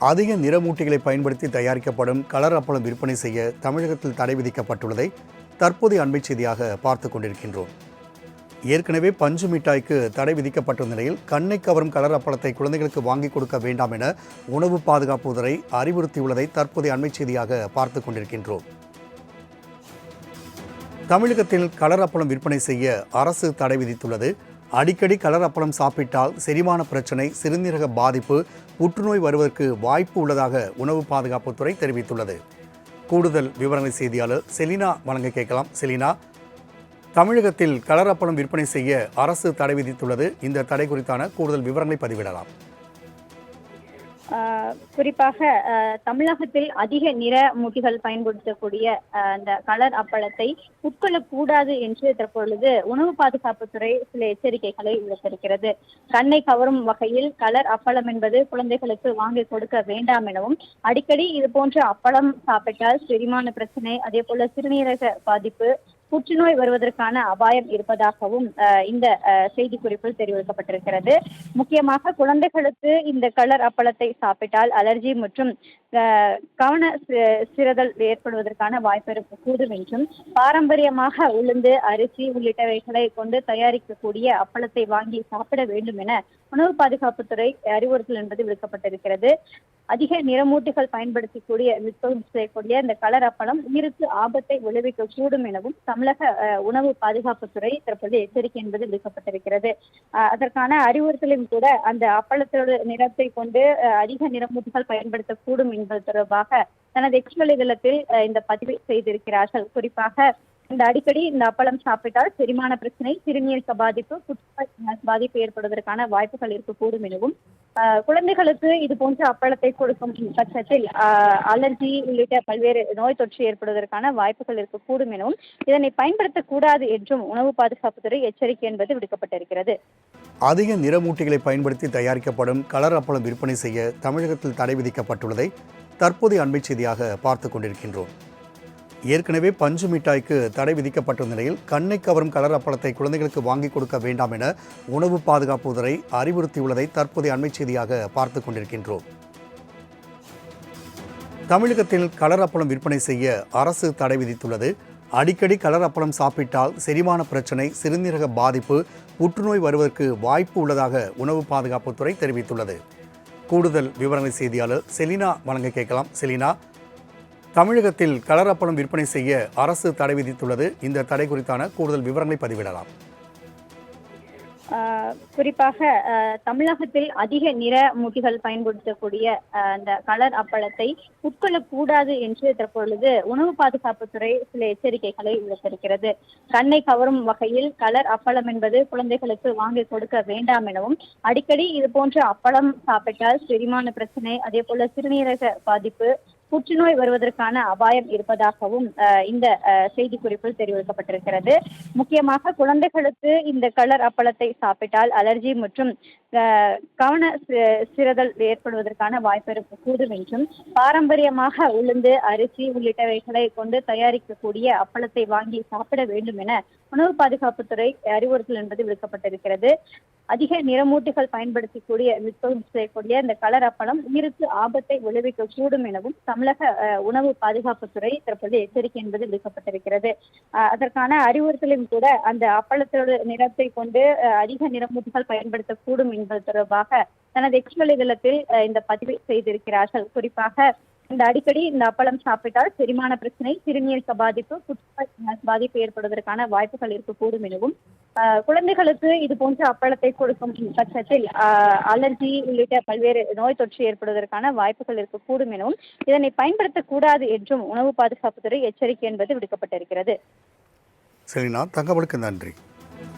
அதிக நிறமூட்டிகளை பயன்படுத்தி தயாரிக்கப்படும் கலர் அப்பளம் விற்பனை செய்ய தமிழகத்தில் தடை விதிக்கப்பட்டுள்ளதை தற்போதைய அண்மை செய்தியாக பார்த்து கொண்டிருக்கின்றோம். ஏற்கனவே பஞ்சு மிட்டாய்க்கு தடை விதிக்கப்பட்ட நிலையில் கண்ணை கவரும் கலர் அப்பளத்தை குழந்தைகளுக்கு வாங்கி கொடுக்க வேண்டாம் என உணவு பாதுகாப்புத்துறை அறிவுறுத்தியுள்ளதை தற்போதைய அண்மை செய்தியாக பார்த்து கொண்டிருக்கின்றோம். தமிழகத்தில் கலர் அப்பளம் விற்பனை செய்ய அரசு தடை விதித்துள்ளது. அடிக்கடி கலர் அப்பளம் சாப்பிட்டால் செரிமான பிரச்சனை, சிறுநீரக பாதிப்பு, புற்றுநோய் வருவதற்கு வாய்ப்பு உள்ளதாக உணவு பாதுகாப்புத்துறை தெரிவித்துள்ளது. கூடுதல் விவரங்களை செய்தியாளர் செலினா வழங்க கேட்கலாம். செலினா, தமிழகத்தில் கலர் அப்பளம் விற்பனை செய்ய அரசு தடை விதித்துள்ளது. இந்த தடை குறித்தான கூடுதல் விவரங்களை பதிவிடலாம். குறிப்பாக தமிழகத்தில் அதிக நிற மூட்டிகள் பயன்படுத்தக்கூடிய அந்த கலர் அப்பளத்தை உட்கொள்ளக்கூடாது என்று தற்பொழுது உணவு பாதுகாப்புத்துறை சில எச்சரிக்கைகளை விடுத்திருக்கிறது. கண்ணை கவரும் வகையில் கலர் அப்பளம் என்பது குழந்தைகளுக்கு வாங்கி கொடுக்க வேண்டாம் எனவும், அடிக்கடி இது போன்ற அப்பளம் சாப்பிட்டால் செரிமான பிரச்சனை, அதே போல சிறுநீரக பாதிப்பு, புற்றுநோய் வருவதற்கான அபாயம் இருப்பதாகவும் இந்த செய்தி குறிப்பில் தெரிவிக்கப்பட்டிருக்கிறது. முக்கியமாக குழந்தைகளுக்கு இந்த கலர் அப்பளத்தை சாப்பிட்டால் அலர்ஜி மற்றும் கவன சிறுதல் ஏற்படுவதற்கான வாய்ப்பு கூடும் என்றும், பாரம்பரியமாக உளுந்து, அரிசி உள்ளிட்டவைகளை கொண்டு தயாரிக்கக்கூடிய அப்பளத்தை வாங்கி சாப்பிட வேண்டும் என உணவு பாதுகாப்புத்துறை அறிவுறுத்தல் என்பது விடுக்கப்பட்டிருக்கிறது. அதிக நிறமூட்டிகள் பயன்படுத்தக்கூடிய செய்யக்கூடிய இந்த கலர் அப்பளம் உயிருக்கு ஆபத்தை விளைவிக்க கூடும் எனவும் தமிழக உணவு பாதுகாப்புத்துறை தற்போது எச்சரிக்கை என்பது விடுக்கப்பட்டிருக்கிறது. அதற்கான அறிவுறுத்தலும் கூட அந்த அப்பளத்தோட நிறத்தை கொண்டு அதிக நிறமூட்டிகள் பயன்படுத்தக்கூடும் என்பது தொடர்பாக தனது எக்ஸ் வலைதளத்தில் இந்த பதிவை செய்திருக்கிறார்கள். குறிப்பாக அடிக்கடி இந்த அப்பளம் சாப்பிட்டால் செரிமான பிரச்சனை, சிறுநீரக பாதிப்பு, புற்றுநோய் பாதிப்பு ஏற்படுவதற்கான வாய்ப்புகள் இருக்கக்கூடும் எனவும், குழந்தைகளுக்கு இது போன்ற அப்பளத்தை கொடுக்கும் பட்சத்தில் அலர்ஜி உள்ளிட்ட பல்வேறு நோய் தொற்று ஏற்படுவதற்கான வாய்ப்புகள் இருக்கக்கூடும் எனவும், இதனை பயன்படுத்தக்கூடாது என்றும் உணவு பாதுகாப்புத்துறை எச்சரிக்கை என்பது விடுக்கப்பட்டிருக்கிறது. அதிக நிறமூட்டிகளை பயன்படுத்தி தயாரிக்கப்படும் கலர் அப்பளம் விற்பனை செய்ய தமிழகத்தில் தடை விதிக்கப்பட்டுள்ளதை தற்போதைய அண்மை செய்தியாக பார்த்து கொண்டிருக்கின்றோம். ஏற்கனவே பஞ்சு மிட்டாய்க்கு தடை விதிக்கப்பட்ட நிலையில் கண்ணை கவரும் கலர் அப்பளத்தை குழந்தைகளுக்கு வாங்கி கொடுக்க வேண்டாம் என உணவு பாதுகாப்புத்துறை அறிவுறுத்தியுள்ளதை தற்போதைய அண்மை செய்தியாக பார்த்து கொண்டிருக்கின்றோம். தமிழகத்தில் கலர் அப்பளம் விற்பனை செய்ய அரசு தடை விதித்துள்ளது. அடிக்கடி கலர் அப்பளம் சாப்பிட்டால் செரிமான பிரச்சனை, சிறுநீரக பாதிப்பு, புற்றுநோய் வருவதற்கு வாய்ப்பு உள்ளதாக உணவு பாதுகாப்புத்துறை தெரிவித்துள்ளது. கூடுதல் விவரங்களை செய்தியாளர் செலினா வழங்க கேட்கலாம். செலினா, தமிழகத்தில் கலர் அப்பளம் விற்பனை செய்ய அரசு தடை விதித்துள்ளது. இந்த தடை குறித்தான கூடுதல் விவரங்களை பதிவிடலாம். குறிப்பாக தமிழகத்தில் அதிக நிற மூட்டிகள் பயன்படுத்தக்கூடிய அந்த கலர் அப்பளத்தை உட்கொள்ளக்கூடாது என்று தற்பொழுது உணவு பாதுகாப்புத்துறை சில எச்சரிக்கைகளை விடுத்திருக்கிறது. கண்ணை கவரும் வகையில் கலர் அப்பளம் என்பது குழந்தைகளுக்கு வாங்கி கொடுக்க வேண்டாம் எனவும், அடிக்கடி இது போன்ற அப்பளம் சாப்பிட்டால் செரிமான பிரச்சனை, அதே போல சிறுநீரக பாதிப்பு, புற்றுநோய் வருவதற்கான அபாயம் இருப்பதாகவும் இந்த செய்தி குறிப்பில் தெரிவிக்கப்பட்டிருக்கிறது. முக்கியமாக குழந்தைகளுக்கு இந்த கலர் அப்பளத்தை சாப்பிட்டால் அலர்ஜி மற்றும் கவன சிறுதல் ஏற்படுவதற்கான வாய்ப்பு கூடும் என்றும், பாரம்பரியமாக உளுந்து, அரிசி உள்ளிட்டவைகளை கொண்டு தயாரிக்கக்கூடிய அப்பளத்தை வாங்கி சாப்பிட வேண்டும் என உணவு பாதுகாப்புத்துறை அறிவுறுத்தல் என்பது விடுக்கப்பட்டிருக்கிறது. அதிக நிறமூட்டிகள் பயன்படுத்தக்கூடிய செய்யக்கூடிய இந்த கலர் அப்பளம் உயிருக்கு ஆபத்தை விளைவிக்க கூடும் எனவும் தமிழக உணவு பாதுகாப்புத்துறை தற்போது எச்சரிக்கை என்பது விடுக்கப்பட்டிருக்கிறது. அதற்கான அறிவுறுத்தலும் கூட அந்த அப்பளத்தோட நிறத்தை கொண்டு அதிக நிறமூட்டிகள் பயன்படுத்தக்கூடும் என்பது தொடர்பாக தனது எக்ஸ் வலைதளத்தில் இந்த பதிவை செய்திருக்கிறார்கள். குறிப்பாக அடிக்கடி இந்த அப்பளம் சாப்பிட்டால் செரிமான பிரச்சனை, சிறுநீரக பாதிப்பு, புற்றுநோய் பாதிப்பு ஏற்படுவதற்கான வாய்ப்புகள் இருக்கக்கூடும் எனவும், குழந்தைகளுக்கு இது போன்ற அப்பளத்தை கொடுக்கும் பட்சத்தில் அலர்ஜி உள்ளிட்ட பல்வேறு நோய் தொற்று ஏற்படுவதற்கான வாய்ப்புகள் இருக்கக்கூடும் எனவும், இதனை பயன்படுத்தக்கூடாது என்றும் உணவு பாதுகாப்புத்துறை எச்சரிக்கை என்பது விடுக்கப்பட்டிருக்கிறது. சரிண்ணா, தகவலுக்கு நன்றி.